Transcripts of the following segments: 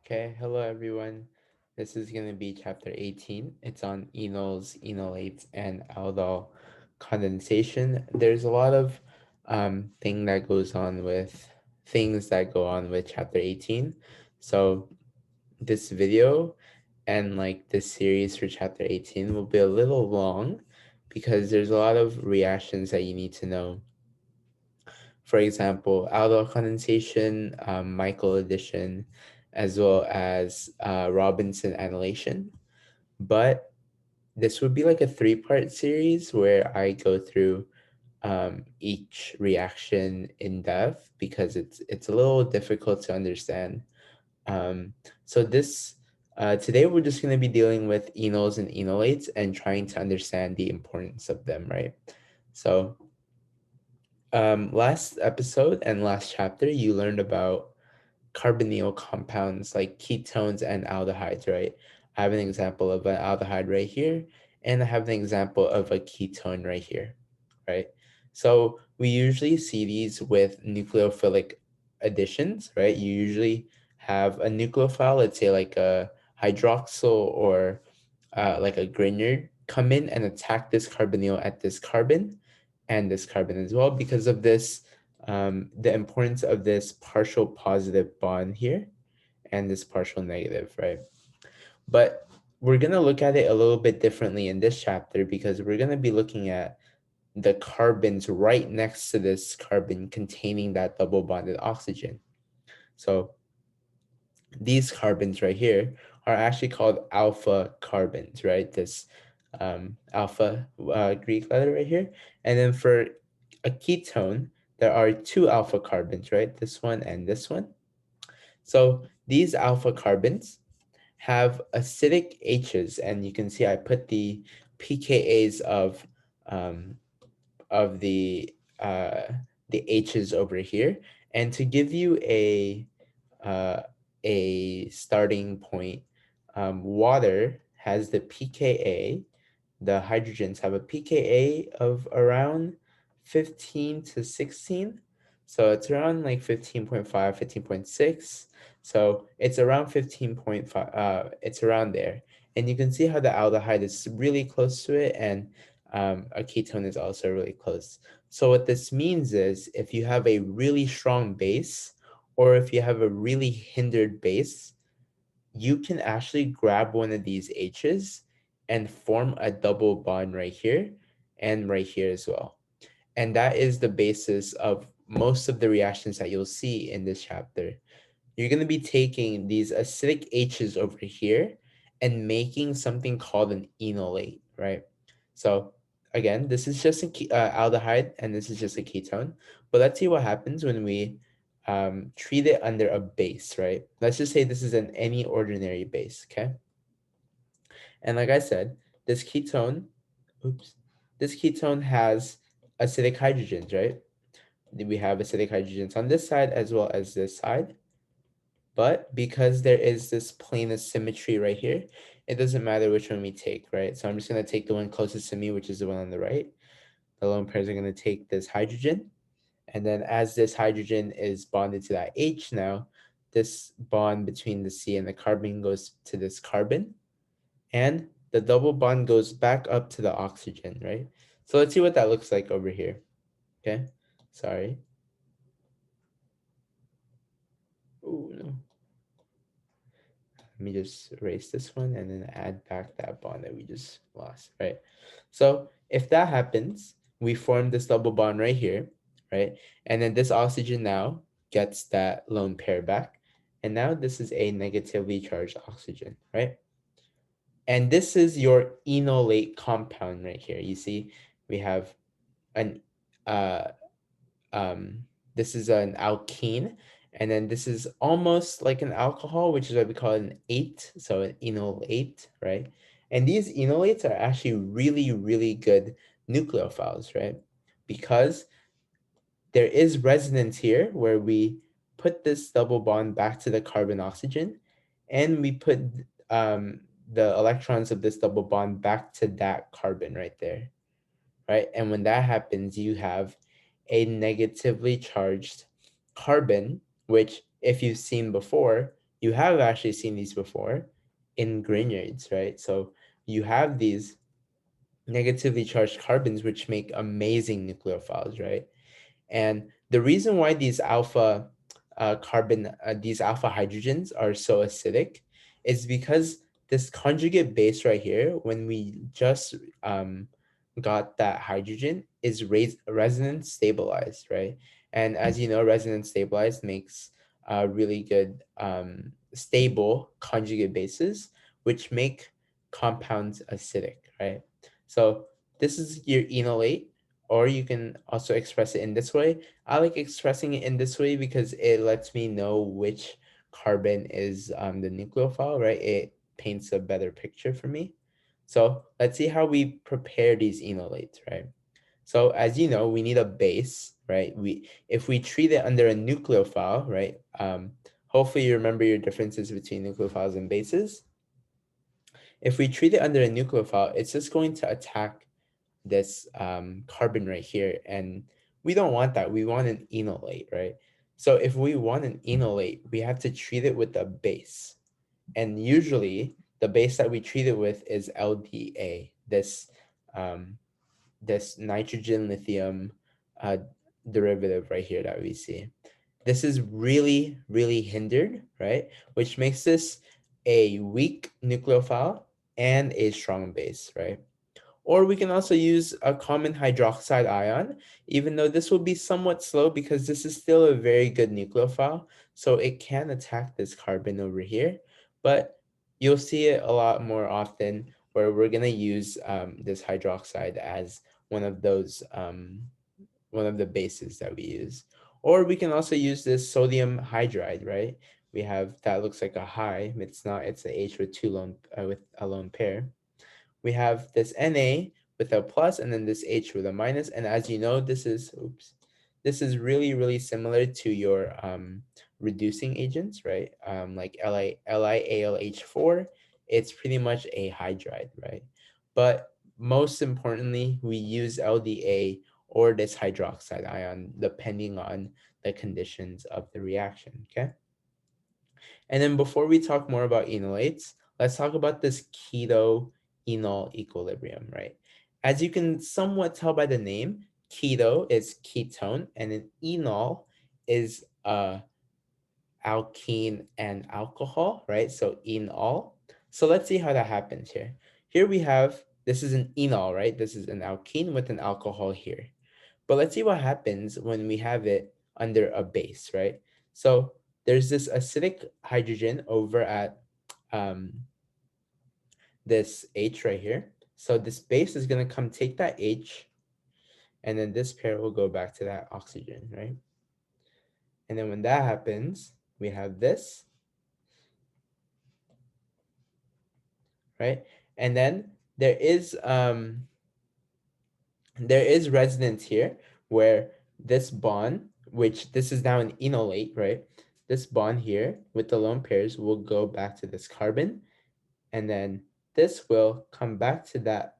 Okay, hello everyone. This is going to be chapter 18. It's on enols, enolates, and aldol condensation. There's a lot of things that go on with chapter 18. So this video and like this series for chapter 18 will be a little long because there's a lot of reactions that you need to know. For example, Aldol condensation, Michael addition, as well as Robinson annihilation. But this would be like a three-part series where I go through each reaction in depth because it's a little difficult to understand. So this today we're just going to be dealing with enols and enolates and trying to understand the importance of them, right? So last episode and last chapter, you learned about carbonyl compounds like ketones and aldehydes, right? I have an example of an aldehyde right here, and I have an example of a ketone right here, right? So we usually see these with nucleophilic additions, right? You usually have a nucleophile, let's say like a hydroxyl or like a Grignard, come in and attack this carbonyl at this carbon and this carbon as well because of this, the importance of this partial positive bond here and this partial negative, right? But we're going to look at it a little bit differently in this chapter because we're going to be looking at the carbons right next to this carbon containing that double bonded oxygen. So these carbons right here are actually called alpha carbons, right? This alpha Greek letter right here. And then for a ketone, there are two alpha carbons, right? This one and this one. So these alpha carbons have acidic H's, and you can see I put the pKa's um, of uh, the H's over here. And to give you uh, a starting point, water has the pKa. The hydrogens have a pKa of around 15 to 16. So it's around like 15.5, 15.6. So it's around 15.5. It's around there. And you can see how the aldehyde is really close to it, and a ketone is also really close. So what this means is if you have a really strong base, or if you have a really hindered base, you can actually grab one of these H's and form a double bond right here and right here as well. And that is the basis of most of the reactions that you'll see in this chapter. You're going to be taking these acidic H's over here and making something called an enolate, right? So again, this is just aldehyde and this is just a ketone. But let's see what happens when we treat it under a base, right? Let's just say this is an any ordinary base, okay? And like I said, this ketone, oops, this ketone has acidic hydrogens, right? We have acidic hydrogens on this side as well as this side. But because there is this plane of symmetry right here, it doesn't matter which one we take, right? So I'm just going to take the one closest to me, which is the one on the right. The lone pairs are going to take this hydrogen. And then as this hydrogen is bonded to that H now, this bond between the C and the carbon goes to this carbon. And the double bond goes back up to the oxygen, right? So let's see what that looks like over here. Okay, sorry. Oh, no. Let me just erase this one and then add back that bond that we just lost, right? So if that happens, we form this double bond right here, right? And then this oxygen now gets that lone pair back. And now this is a negatively charged oxygen, right? And this is your enolate compound right here. You see, we have an uh um this is an alkene, and then this is almost like an alcohol, which is what we call an ate, so an enolate, right? And these enolates are actually really, really good nucleophiles, right? Because there is resonance here where we put this double bond back to the carbon oxygen, and we put the electrons of this double bond back to that carbon right there, right? And when that happens, you have a negatively charged carbon, which if you've seen before, You have actually seen these before in Grignards, right? So you have these negatively charged carbons, which make amazing nucleophiles, right? And the reason why these alpha hydrogens are so acidic is because this conjugate base right here, when we just um, got that hydrogen, is resonance stabilized, right? And as you know, resonance stabilized makes really good stable conjugate bases, which make compounds acidic, right? So this is your enolate, or you can also express it in this way. I like expressing it in this way because it lets me know which carbon is the nucleophile, right? It paints a better picture for me. So let's see how we prepare these enolates, right? So as you know, we need a base, right? If we treat it under a nucleophile, right? Hopefully you remember your differences between nucleophiles and bases. If we treat it under a nucleophile, it's just going to attack this carbon right here. And we don't want that. We want an enolate, right? So if we want an enolate, we have to treat it with a base. And usually the base that we treat it with is LDA, um, this nitrogen lithium uh, derivative right here that we see. This is really, really hindered, right? Which makes this a weak nucleophile and a strong base, right? Or we can also use a common hydroxide ion, even though this will be somewhat slow because this is still a very good nucleophile. So it can attack this carbon over here, but you'll see it a lot more often where we're going to use this hydroxide as one of those, one of the bases that we use. Or we can also use this sodium hydride, right? We have, that looks like a high, it's not, it's a H with with a lone pair. We have this Na with a plus and then this H with a minus. And as you know, this is really, really similar to your reducing agents, right? Like LiAlH4, it's pretty much a hydride, right? But most importantly, we use LDA or this hydroxide ion depending on the conditions of the reaction, okay? And then before we talk more about enolates, let's talk about this keto-enol equilibrium, right? As you can somewhat tell by the name, keto is ketone, and an enol is alkene and alcohol, right? So enol. So let's see how that happens here. Here we have, this is an enol, right? This is an alkene with an alcohol here. But let's see what happens when we have it under a base, right? So there's this acidic hydrogen over at um, this H right here. So this base is going to come take that H, and then this pair will go back to that oxygen, right? And then when that happens, we have this, right? And then there is resonance here where this bond, which this is now an enolate, right? This bond here with the lone pairs will go back to this carbon, and then this will come back to that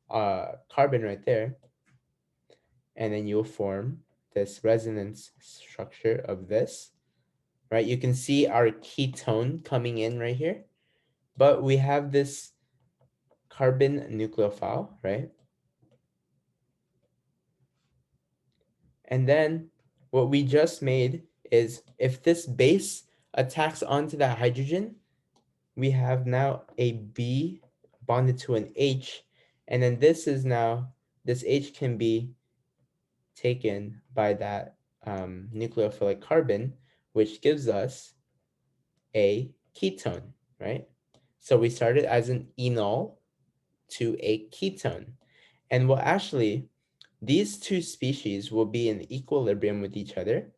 carbon right there, and then you'll form this resonance structure of this, right? You can see our ketone coming in right here, but we have this carbon nucleophile, right? And then what we just made is if this base attacks onto that hydrogen, we have now a B bonded to an H. And then this is now, this H can be taken by that nucleophilic carbon, which gives us a ketone, right? So we started as an enol to a ketone. And well, actually, these two species will be in equilibrium with each other.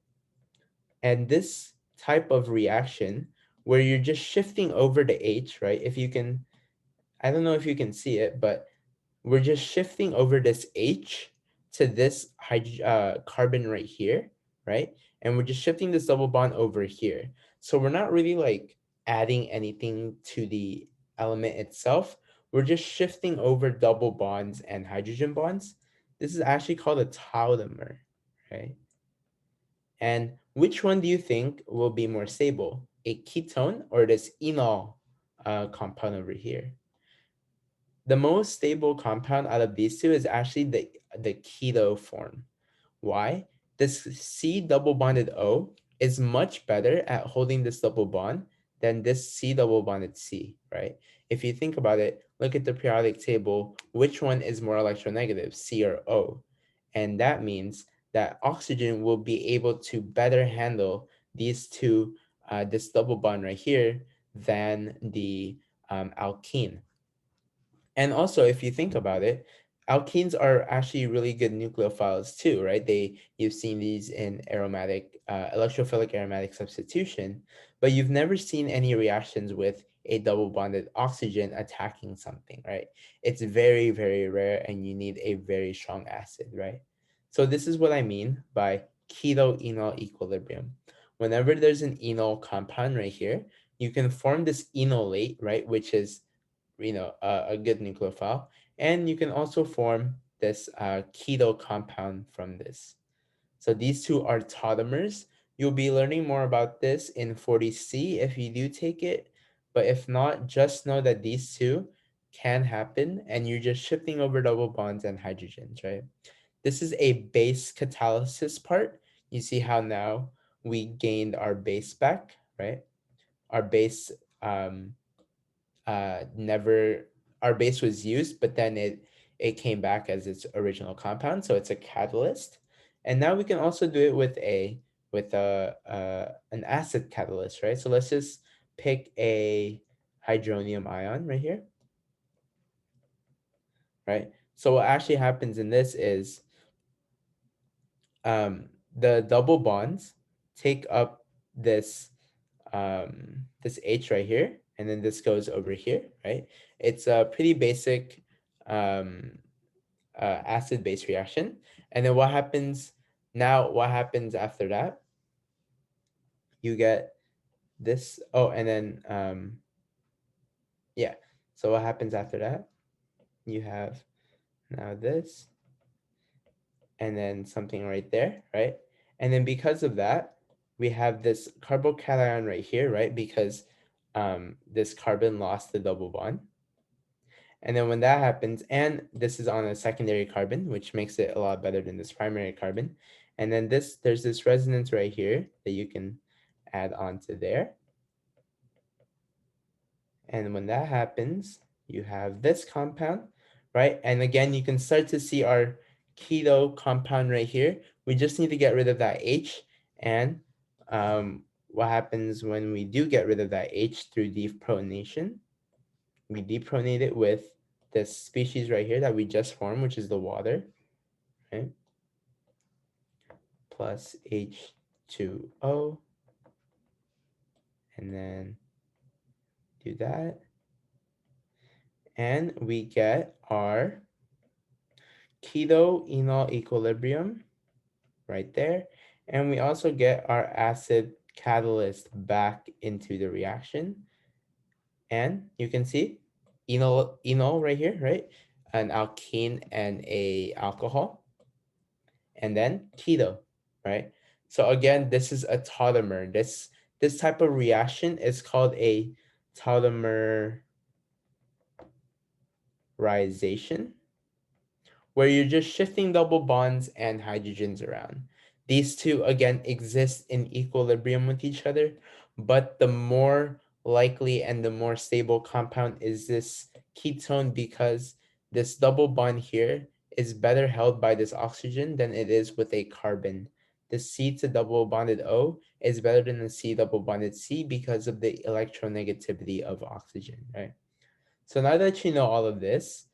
And this type of reaction where you're just shifting over the H, right? If you can, I don't know if you can see it, but we're just shifting over this H to this carbon right here, right? And we're just shifting this double bond over here. So we're not really like adding anything to the element itself. We're just shifting over double bonds and hydrogen bonds. This is actually called a tautomer, right? And which one do you think will be more stable? a ketone or this enol compound over here. The most stable compound out of these two is actually the keto form. Why? This C double bonded O is much better at holding this double bond than this C double bonded C, right? If you think about it, look at the periodic table, which one is more electronegative, C or O? And that means that oxygen will be able to better handle these two, this double bond right here, than the alkene. And also, if you think about it, alkenes are actually really good nucleophiles too, right? You've seen these in aromatic, electrophilic aromatic substitution, but you've never seen any reactions with a double bonded oxygen attacking something, right? It's very, very rare, and you need a very strong acid, right? So this is what I mean by keto-enol equilibrium. Whenever there's an enol compound right here, you can form this enolate, right, which is a good nucleophile, and you can also form this keto compound from this. So these two are tautomers. You'll be learning more about this in 40C if you do take it, but if not, just know that these two can happen, and you're just shifting over double bonds and hydrogens, right? This is a base catalysis part. You see how now we gained our base back, right? Our base never, our base was used, but then it came back as its original compound, so it's a catalyst. And now we can also do it with an acid catalyst, right? So let's just pick a hydronium ion right here, right? So what actually happens in this is the double bonds take up this H right here, and then this goes over here, right? It's a pretty basic um, acid-base reaction. And then what happens after that? You get this, oh, and then, yeah. So what happens after that? You have now this, and then something right there, right? And then because of that, we have this carbocation right here, right? Because this carbon lost the double bond. And then when that happens, and this is on a secondary carbon, which makes it a lot better than this primary carbon. And then there's this resonance right here that you can add onto there. And when that happens, you have this compound, right? And again, you can start to see our keto compound right here. We just need to get rid of that H. And what happens when we do get rid of that H through deprotonation? We depronate it with this species right here that we just formed, which is the water, right? Plus H2O. And then do that. And we get our keto-enol equilibrium right there. And we also get our acid catalyst back into the reaction. And you can see enol right here, right? An alkene and a alcohol. And then keto, right? So again, this is a tautomer. This type of reaction is called a tautomerization, where you're just shifting double bonds and hydrogens around. These two, again, exist in equilibrium with each other, but the more likely and the more stable compound is this ketone, because this double bond here is better held by this oxygen than it is with a carbon. The C to double bonded O is better than the C double bonded C because of the electronegativity of oxygen, right? So now that you know all of this,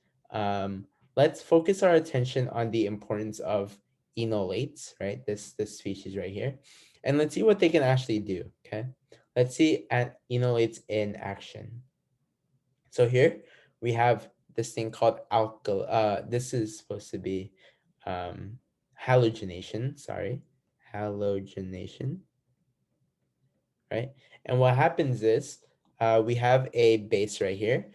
let's focus our attention on the importance of enolates, right? This species right here. And let's see what they can actually do, okay? Let's see at enolates in action. So here we have this thing called this is supposed to be halogenation, sorry, halogenation, right? And what happens is we have a base right here.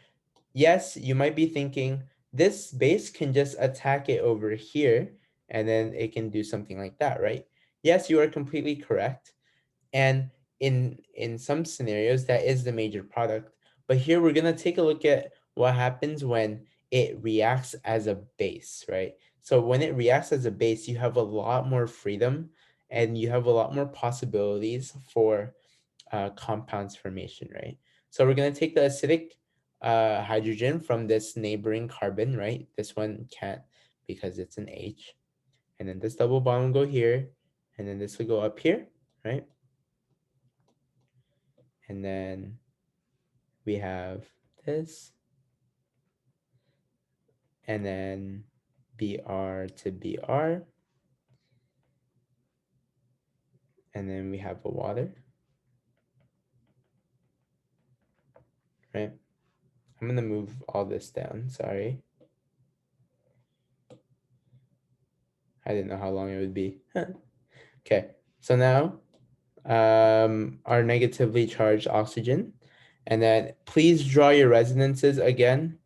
Yes, you might be thinking this base can just attack it over here and then it can do something like that, right? Yes, you are completely correct. And in some scenarios that is the major product. But here we're gonna take a look at what happens when it reacts as a base, right? So when it reacts as a base, you have a lot more freedom and you have a lot more possibilities for compounds formation, right? So we're gonna take the acidic hydrogen from this neighboring carbon, right? This one can't because it's an H. And then this double bond will go here, and then this will go up here, right? And then we have this, and then Br to Br, and then we have a water, right? I'm gonna move all this down, sorry. I didn't know how long it would be. Okay, so now our negatively charged oxygen, and then please draw your resonances again.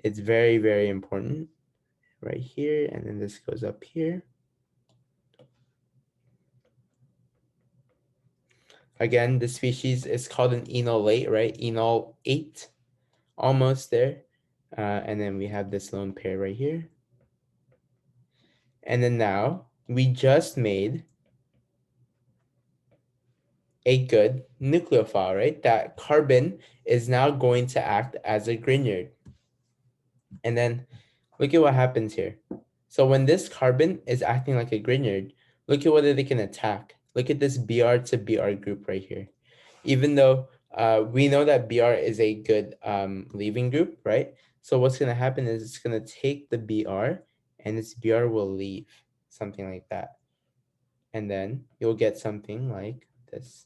It's very, very important right here, and then this goes up here. Again, the species is called an enolate, right? Enolate, almost there. And then we have this lone pair right here. And then now we just made a good nucleophile, right? That carbon is now going to act as a Grignard. And then look at what happens here. So when this carbon is acting like a Grignard, look at whether they can attack. Look at this Br to Br group right here. Even though we know that Br is a good leaving group, right? So what's going to happen is it's going to take the Br and this Br will leave, something like that. And then you'll get something like this,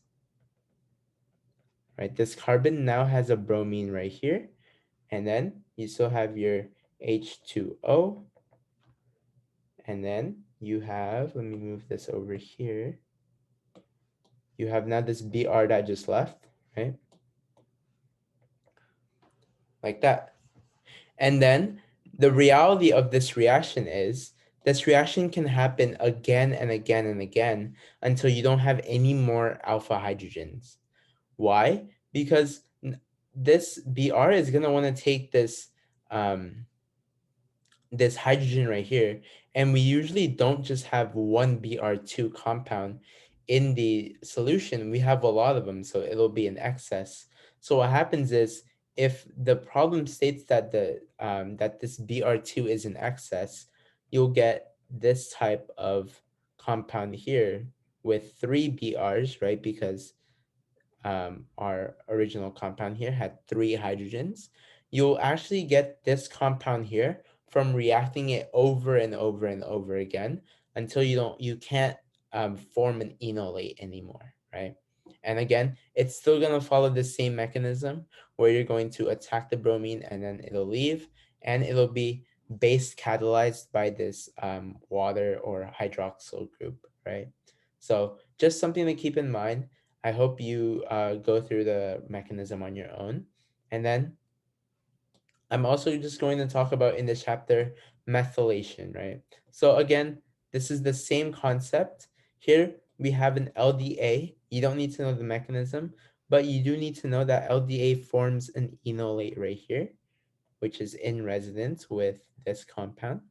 right? This carbon now has a bromine right here. And then you still have your H2O. And then you have, let me move this over here. You have now this Br that just left, right? Like that. And then the reality of this reaction is this reaction can happen again and again and again until you don't have any more alpha hydrogens. Why? Because this Br is going to want to take this this hydrogen right here, and we usually don't just have one Br2 compound in the solution. We have a lot of them, so it'll be an excess. So what happens is if the problem states that that this Br2 is in excess, you'll get this type of compound here with 3 Brs, right? Because our original compound here had 3 hydrogens. You'll actually get this compound here from reacting it over and over and over again until you can't form an enolate anymore, right? And again, it's still going to follow the same mechanism where you're going to attack the bromine and then it'll leave, and it'll be base catalyzed by this water or hydroxyl group, right? So just something to keep in mind. I hope you go through the mechanism on your own. And then I'm also just going to talk about in this chapter methylation, right? So again, this is the same concept. Here we have an LDA. You don't need to know the mechanism, but you do need to know that LDA forms an enolate right here, which is in resonance with this compound.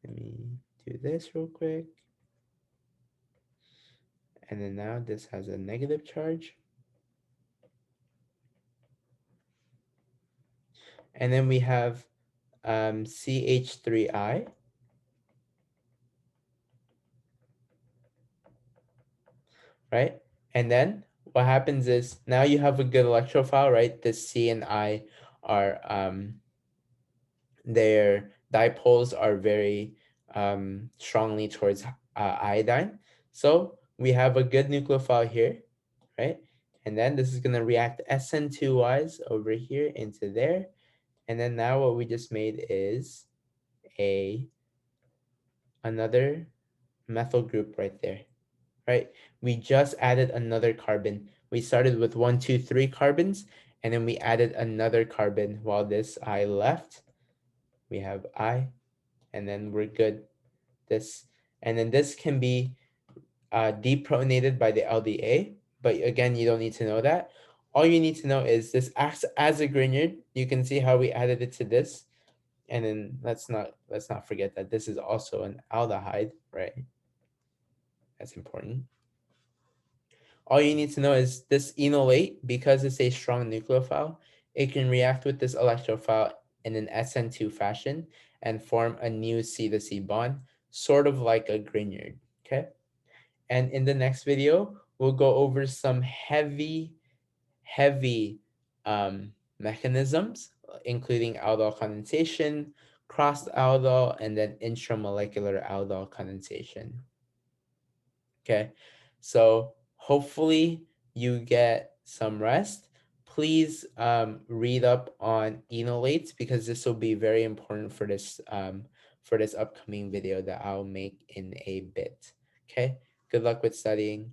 Let me do this real quick. And then now this has a negative charge. And then we have CH3I, right? And then what happens is now you have a good electrophile, right? The C and I are, their dipoles are very strongly towards iodine. So we have a good nucleophile here, right? And then this is going to react SN2-wise over here into there. And then now what we just made is another methyl group right there, right? We just added another carbon. We started with 1, 2, 3 carbons, and then we added another carbon while this I left. We have I, and then we're good. This, and then this can be deprotonated by the LDA, but again, you don't need to know that. All you need to know is this acts as a Grignard. You can see how we added it to this. And then let's not forget that this is also an aldehyde, right? That's important. All you need to know is this enolate, because it's a strong nucleophile, it can react with this electrophile in an SN2 fashion and form a new C to C bond, sort of like a Grignard, okay? And in the next video, we'll go over some heavy mechanisms, including aldol condensation, crossed aldol, and then intramolecular aldol condensation. Okay, so hopefully you get some rest. Please read up on enolates, because this will be very important for this upcoming video that I'll make in a bit. Okay, good luck with studying.